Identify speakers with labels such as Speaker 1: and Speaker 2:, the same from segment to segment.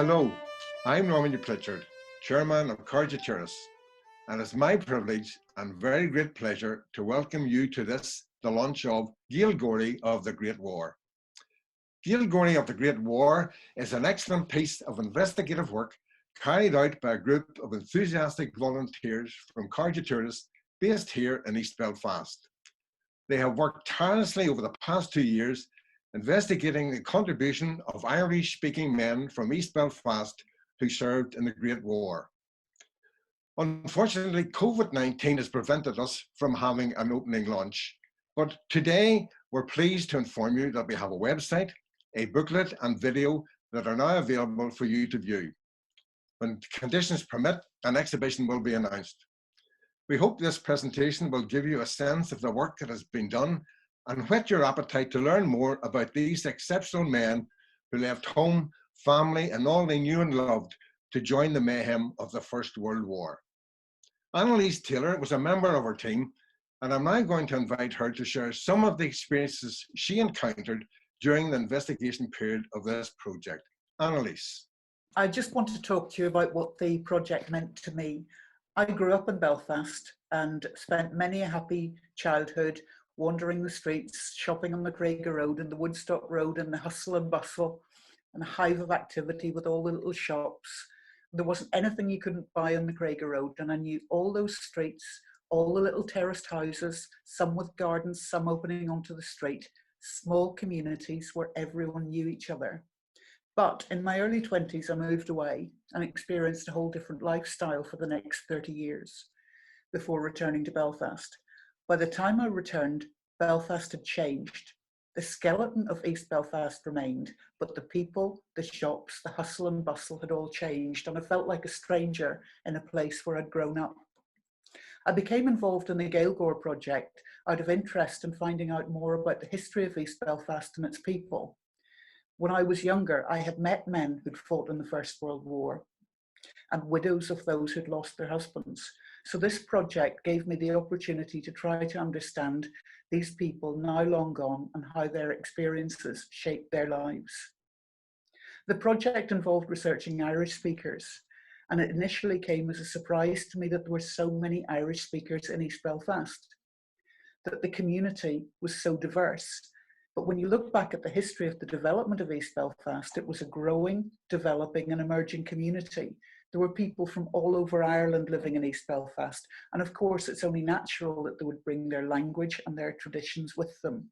Speaker 1: Hello, I'm Norman Pritchard, Chairman of Cairde Turas, and it's my privilege and very great pleasure to welcome you to this, the launch of Gaeilgeoirí of the Great War. Gaeilgeoirí of the Great War is an excellent piece of investigative work carried out by a group of enthusiastic volunteers from Cairde Turas based here in East Belfast. They have worked tirelessly over the past 2 years investigating the contribution of Irish-speaking men from East Belfast who served in the Great War. Unfortunately, COVID-19 has prevented us from having an opening launch, but today we're pleased to inform you that we have a website, a booklet and video that are now available for you to view. When conditions permit, an exhibition will be announced. We hope this presentation will give you a sense of the work that has been done and whet your appetite to learn more about these exceptional men who left home, family, and all they knew and loved to join the mayhem of the First World War. Annalise Taylor was a member of our team, and I'm now going to invite her to share some of the experiences she encountered during the investigation period of this project. Annalise.
Speaker 2: I just want to talk to you about what the project meant to me. I grew up in Belfast and spent many a happy childhood wandering the streets, shopping on the Cairde Road and the Woodstock Road and the hustle and bustle and a hive of activity with all the little shops. There wasn't anything you couldn't buy on the Cairde Road, and I knew all those streets, all the little terraced houses, some with gardens, some opening onto the street, small communities where everyone knew each other. But in my early 20s, I moved away and experienced a whole different lifestyle for the next 30 years before returning to Belfast. By the time I returned, Belfast had changed. The skeleton of East Belfast remained, but the people, the shops, the hustle and bustle had all changed, and I felt like a stranger in a place where I'd grown up. I became involved in the Gaeilgeoirí project out of interest in finding out more about the history of East Belfast and its people. When I was younger, I had met men who'd fought in the First World War and widows of those who'd lost their husbands. So this project gave me the opportunity to try to understand these people now long gone and how their experiences shaped their lives. The project involved researching Irish speakers, and it initially came as a surprise to me that there were so many Irish speakers in East Belfast, that the community was so diverse. But when you look back at the history of the development of East Belfast, it was a growing, developing and emerging community. There were people from all over Ireland living in East Belfast. And of course, it's only natural that they would bring their language and their traditions with them.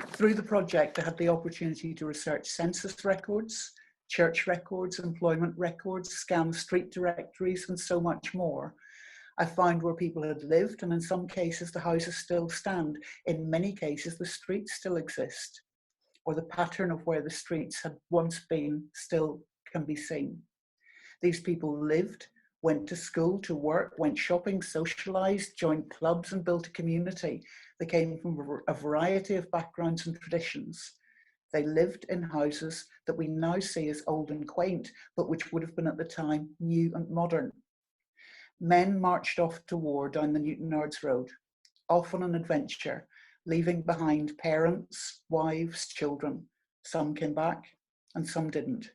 Speaker 2: Through the project, I had the opportunity to research census records, church records, employment records, scan street directories, and so much more. I found where people had lived, and in some cases the houses still stand. In many cases the streets still exist, or the pattern of where the streets had once been still can be seen. These people lived, went to school, to work, went shopping, socialised, joined clubs and built a community. They came from a variety of backgrounds and traditions. They lived in houses that we now see as old and quaint, but which would have been at the time new and modern. Men marched off to war down the Newton-Ards Road, off on an adventure, leaving behind parents, wives, children. Some came back and some didn't.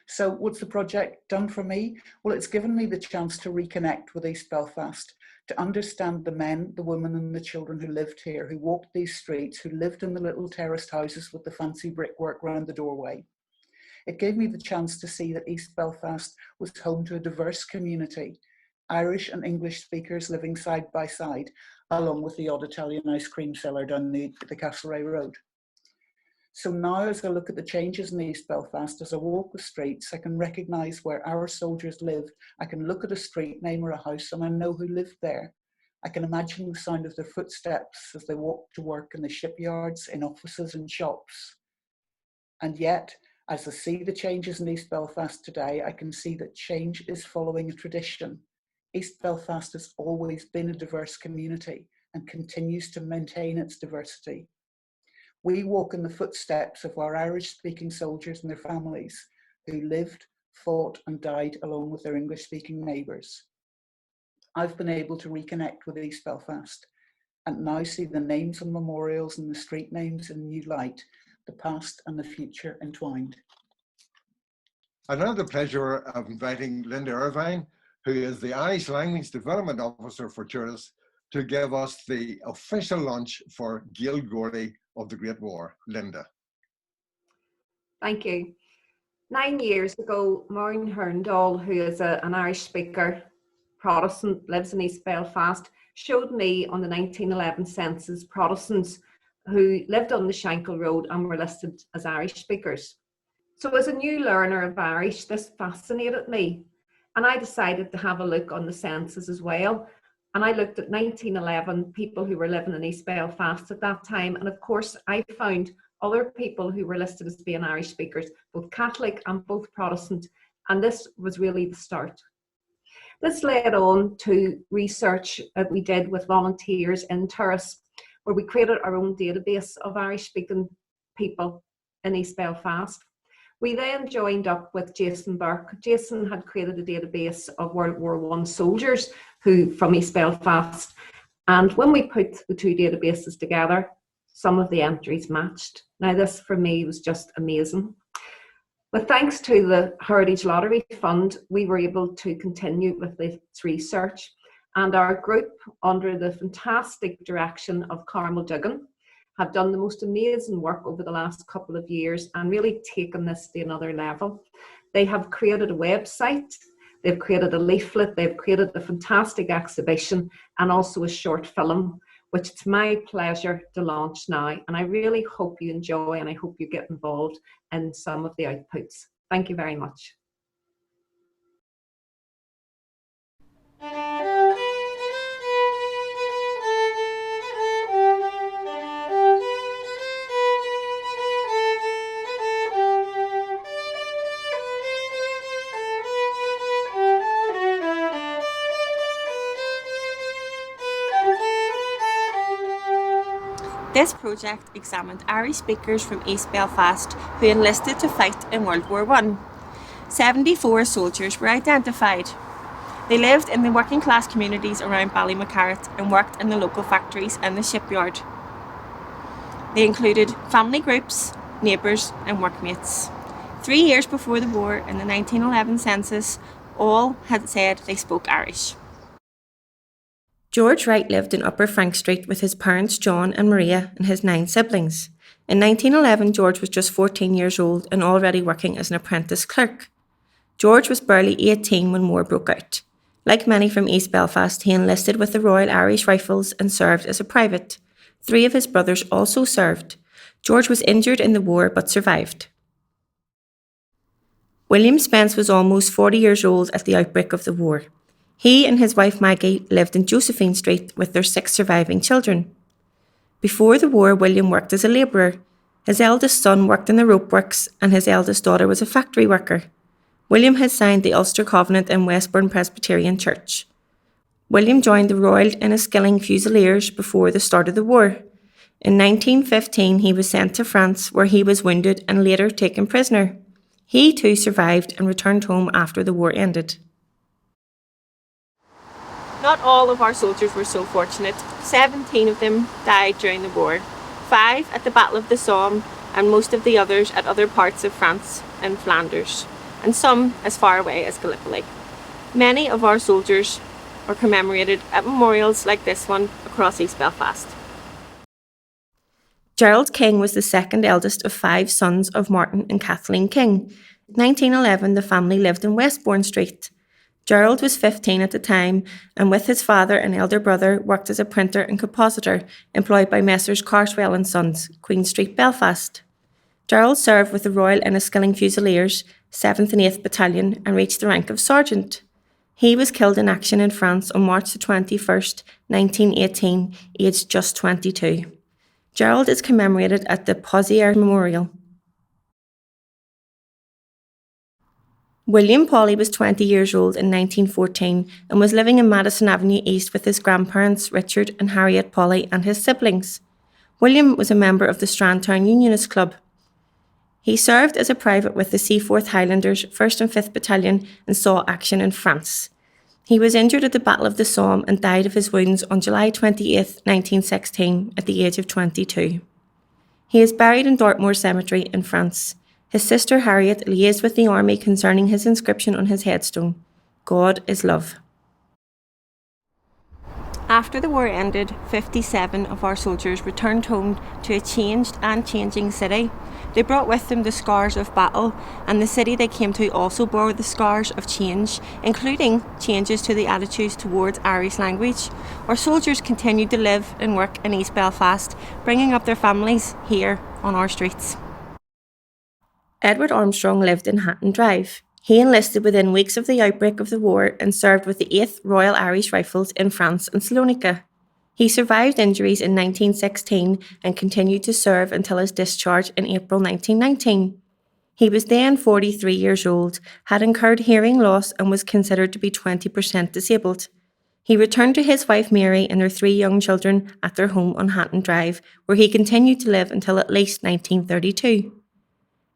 Speaker 2: So what's the project done for me? Well, it's given me the chance to reconnect with East Belfast, to understand the men, the women and the children who lived here, who walked these streets, who lived in the little terraced houses with the fancy brickwork round the doorway. It gave me the chance to see that East Belfast was home to a diverse community, Irish and English speakers living side by side, along with the odd Italian ice cream seller down the Castlereagh Road. So now as I look at the changes in East Belfast, as I walk the streets, I can recognise where our soldiers lived. I can look at a street name or a house and I know who lived there. I can imagine the sound of their footsteps as they walked to work in the shipyards, in offices and shops. And yet, as I see the changes in East Belfast today, I can see that change is following a tradition. East Belfast has always been a diverse community and continues to maintain its diversity. We walk in the footsteps of our Irish-speaking soldiers and their families who lived, fought and died along with their English-speaking neighbours. I've been able to reconnect with East Belfast and now see the names and memorials and the street names in new light, the past and the future entwined.
Speaker 1: I now have the pleasure of inviting Linda Irvine, who is the Irish Language Development Officer for Turas, to give us the official launch for Gaeilgeoirí of the Great War. Linda.
Speaker 3: Thank you. 9 years ago, Maureen Herndall, who is an Irish speaker, Protestant, lives in East Belfast, showed me on the 1911 census Protestants who lived on the Shankill Road and were listed as Irish speakers. So as a new learner of Irish, this fascinated me. And I decided to have a look on the census as well. And I looked at 1911 people who were living in East Belfast at that time. And of course, I found other people who were listed as being Irish speakers, both Catholic and both Protestant. And this was really the start. This led on to research that we did with volunteers in Turas, where we created our own database of Irish-speaking people in East Belfast. We then joined up with Jason Burke. Jason had created a database of World War I soldiers from East Belfast. And when we put the two databases together, some of the entries matched. Now this for me was just amazing. But thanks to the Heritage Lottery Fund, we were able to continue with this research. And our group, under the fantastic direction of Carmel Duggan, have done the most amazing work over the last couple of years and really taken this to another level. They have created a website, they've created a leaflet, they've created a fantastic exhibition and also a short film, which it's my pleasure to launch now. And I really hope you enjoy and I hope you get involved in some of the outputs. Thank you very much.
Speaker 4: This project examined Irish speakers from East Belfast who enlisted to fight in World War I. 74 soldiers were identified. They lived in the working class communities around Ballymacarrett and worked in the local factories and the shipyard. They included family groups, neighbours and workmates. 3 years before the war, in the 1911 census, all had said they spoke Irish. George Wright lived in Upper Frank Street with his parents John and Maria and his 9 siblings. In 1911, George was just 14 years old and already working as an apprentice clerk. George was barely 18 when war broke out. Like many from East Belfast, he enlisted with the Royal Irish Rifles and served as a private. 3 of his brothers also served. George was injured in the war but survived. William Spence was almost 40 years old at the outbreak of the war. He and his wife Maggie lived in Josephine Street with their 6 surviving children. Before the war, William worked as a labourer. His eldest son worked in the rope works and his eldest daughter was a factory worker. William had signed the Ulster Covenant in Westbourne Presbyterian Church. William joined the Royal Enniskilling Fusiliers before the start of the war. In 1915, he was sent to France where he was wounded and later taken prisoner. He too survived and returned home after the war ended. Not all of our soldiers were so fortunate. 17 of them died during the war, 5 at the Battle of the Somme and most of the others at other parts of France and Flanders, and some as far away as Gallipoli. Many of our soldiers are commemorated at memorials like this one across East Belfast. Gerald King was the second eldest of 5 sons of Martin and Kathleen King. In 1911, the family lived in Westbourne Street. Gerald was 15 at the time and with his father and elder brother worked as a printer and compositor employed by Messrs Carswell and Sons, Queen Street, Belfast. Gerald served with the Royal Enniskilling Fusiliers, 7th and 8th Battalion and reached the rank of sergeant. He was killed in action in France on March the 21st, 1918, aged just 22. Gerald is commemorated at the Pozières Memorial. William Pawley was 20 years old in 1914 and was living in Madison Avenue East with his grandparents Richard and Harriet Pawley and his siblings. William was a member of the Strandtown Unionist Club. He served as a private with the Seaforth Highlanders, 1st and 5th Battalion and saw action in France. He was injured at the Battle of the Somme and died of his wounds on July 28, 1916 at the age of 22. He is buried in Dartmoor Cemetery in France. His sister Harriet liaised with the army concerning his inscription on his headstone, God is love. After the war ended, 57 of our soldiers returned home to a changed and changing city. They brought with them the scars of battle, and the city they came to also bore the scars of change, including changes to the attitudes towards Irish language. Our soldiers continued to live and work in East Belfast, bringing up their families here on our streets. Edward Armstrong lived in Hatton Drive. He enlisted within weeks of the outbreak of the war and served with the 8th Royal Irish Rifles in France and Salonika. He survived injuries in 1916 and continued to serve until his discharge in April 1919. He was then 43 years old, had incurred hearing loss and was considered to be 20% disabled. He returned to his wife Mary and their 3 young children at their home on Hatton Drive, where he continued to live until at least 1932.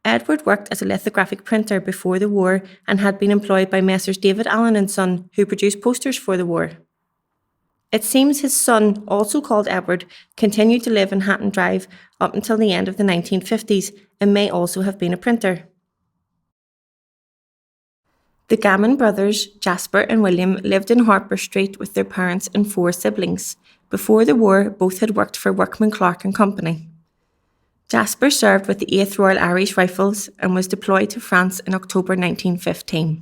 Speaker 4: Edward worked as a lithographic printer before the war and had been employed by Messrs David Allen and Son, who produced posters for the war. It seems his son, also called Edward, continued to live in Hatton Drive up until the end of the 1950s and may also have been a printer. The Gammon brothers, Jasper and William, lived in Harper Street with their parents and 4 siblings. Before the war, both had worked for Workman Clark and Company. Jasper served with the 8th Royal Irish Rifles and was deployed to France in October 1915.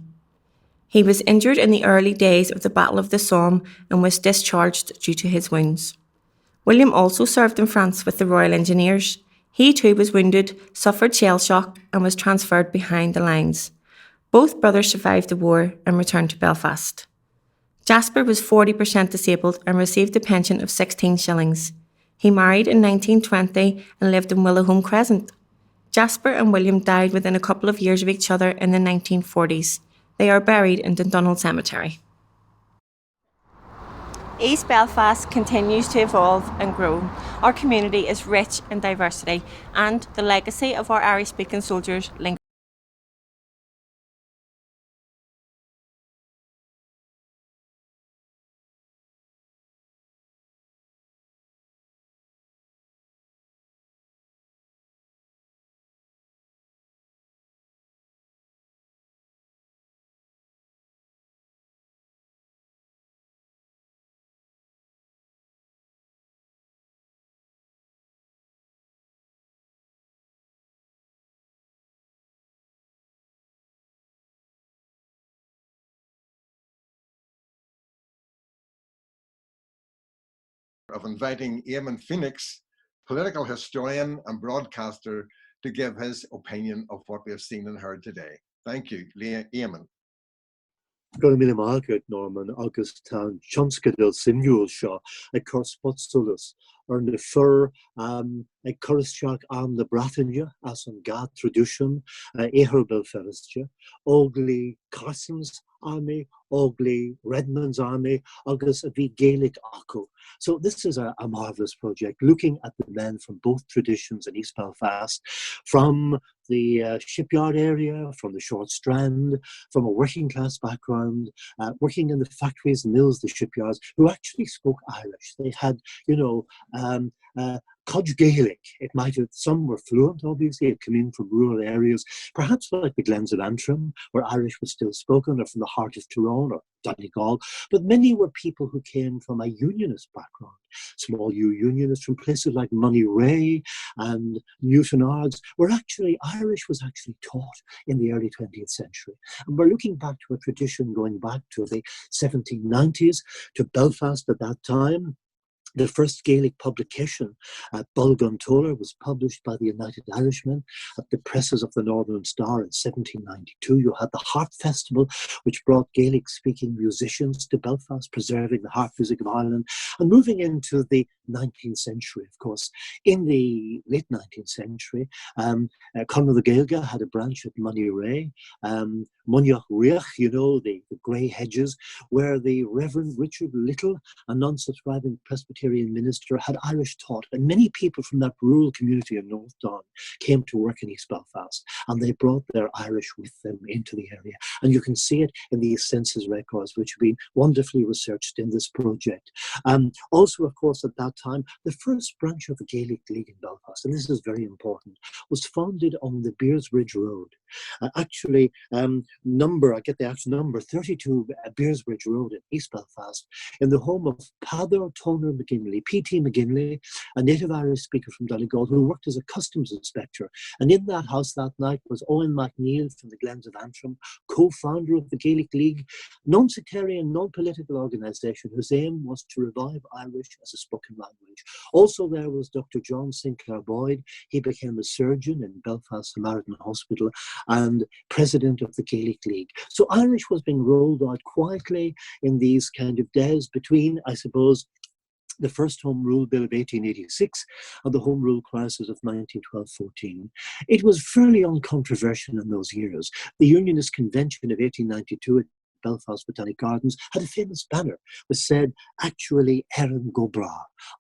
Speaker 4: He was injured in the early days of the Battle of the Somme and was discharged due to his wounds. William also served in France with the Royal Engineers. He too was wounded, suffered shell shock and was transferred behind the lines. Both brothers survived the war and returned to Belfast. Jasper was 40% disabled and received a pension of 16 shillings. He married in 1920 and lived in Willowholme Crescent. Jasper and William died within a couple of years of each other in the 1940s. They are buried in Dundonald Cemetery. East Belfast continues to evolve and grow. Our community is rich in diversity, and the legacy of our Irish-speaking soldiers lingers.
Speaker 1: Of inviting Eamon Phoenix, political historian and broadcaster, to give his opinion of what we have seen and heard today. Thank you, Eamon.
Speaker 5: Go mí mágad Norman agus tá tionscadal sinúil seo ag corspotsolus ar na fur ag coristeach an na Bretagne as an gad tradition éhar Belfastja, óglaí Carson's army, óglaí Redmond's army, agus a bhí Gaelic acu. So this is a marvellous project, looking at the men from both traditions in East Belfast, from the shipyard area, from the short strand, from a working class background, working in the factories, the mills, the shipyards, who actually spoke Irish. They had, Codge Gaelic. It might have, some were fluent, obviously, it came in from rural areas, perhaps like the Glens of Antrim, where Irish was still spoken, or from the heart of Tyrone, or Donegal, but many were people who came from a unionist background, small U unionists from places like Monterey and Newtownards, where actually Irish was actually taught in the early 20th century. And we're looking back to a tradition going back to the 1790s, to Belfast at that time. The first Gaelic publication, Bulgan Toller, was published by the United Irishmen at the presses of the Northern Star in 1792. You had the Harp Festival, which brought Gaelic-speaking musicians to Belfast, preserving the harp music of Ireland. And moving into the 19th century, of course, in the late 19th century, Conor the Gaeilge had a branch at Monterey, Muinneach Riach, the grey hedges, where the Reverend Richard Little, a non-subscribing Presbyterian Presbyterian minister had Irish taught, and many people from that rural community in North Down came to work in East Belfast, and they brought their Irish with them into the area. And you can see it in these census records, which have been wonderfully researched in this project. Also, of course, at that time, the first branch of the Gaelic League in Belfast, and this is very important, was founded on the Beersbridge Road. Actually, I get the actual number, 32 Beersbridge Road in East Belfast, in the home of Pather Toner McGinley, P.T. McGinley, a native Irish speaker from Donegal who worked as a customs inspector. And in that house that night was Owen MacNeill from the Glens of Antrim, co-founder of the Gaelic League, non-sectarian, non-political organisation whose aim was to revive Irish as a spoken language. Also there was Dr. John Sinclair Boyd. He became a surgeon in Belfast Samaritan Hospital and president of the Gaelic League. So Irish was being rolled out quietly in these kind of days between, I suppose, the first Home Rule Bill of 1886 and the Home Rule crisis of 1912-14. It was fairly uncontroversial in those years. The Unionist Convention of 1892 at Belfast Botanic Gardens had a famous banner which said, actually, Erin go bra,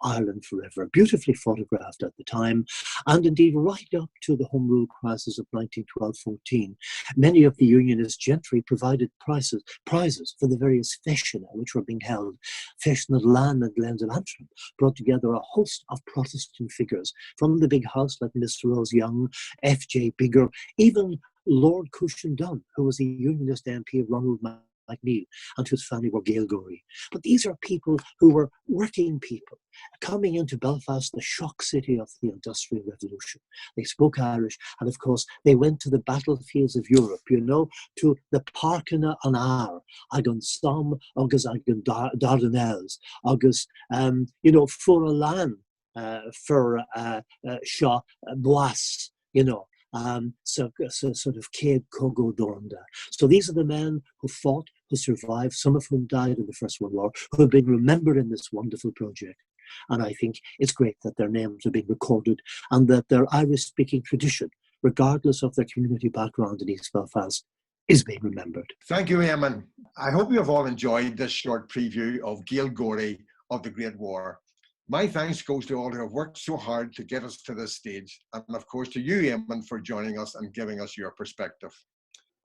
Speaker 5: Ireland forever, beautifully photographed at the time. And indeed, right up to the Home Rule crisis of 1912-14, many of the Unionist gentry provided prizes for the various festina which were being held. Festina Lan and Glens of Antrim brought together a host of Protestant figures from the big house like Mr. Rose Young, F.J. Bigger, even Lord Cushion Dunn, who was the Unionist MP of Ronald MacNeill, and whose family were Gaeilgeoirí. But these are people who were working people coming into Belfast, the shock city of the Industrial Revolution. They spoke Irish, and of course they went to the battlefields of Europe, to the Parkina an Aar, agon Somme, agus agon Dardanelles, agus, for a land, for Shaw, Bois, sort of Cairde Turas. So these are the men who fought, who survived, some of whom died in the First World War, who have been remembered in this wonderful project. And I think it's great that their names are being recorded and that their Irish-speaking tradition, regardless of their community background in East Belfast, is being remembered.
Speaker 1: Thank you, Eamon. I hope you have all enjoyed this short preview of Gaeilgeoirí of the Great War. My thanks goes to all who have worked so hard to get us to this stage, and of course to you, Eamon, for joining us and giving us your perspective.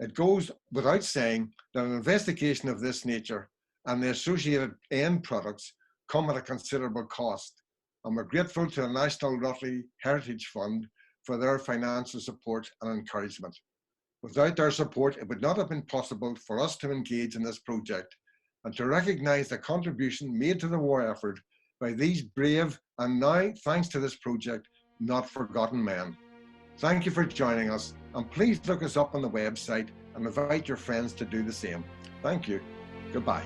Speaker 1: It goes without saying that an investigation of this nature and the associated end products come at a considerable cost, and we're grateful to the National Lottery Heritage Fund for their financial support and encouragement. Without their support, it would not have been possible for us to engage in this project and to recognise the contribution made to the war effort by these brave and now, thanks to this project, not forgotten men. Thank you for joining us, and please look us up on the website and invite your friends to do the same. Thank you. Goodbye.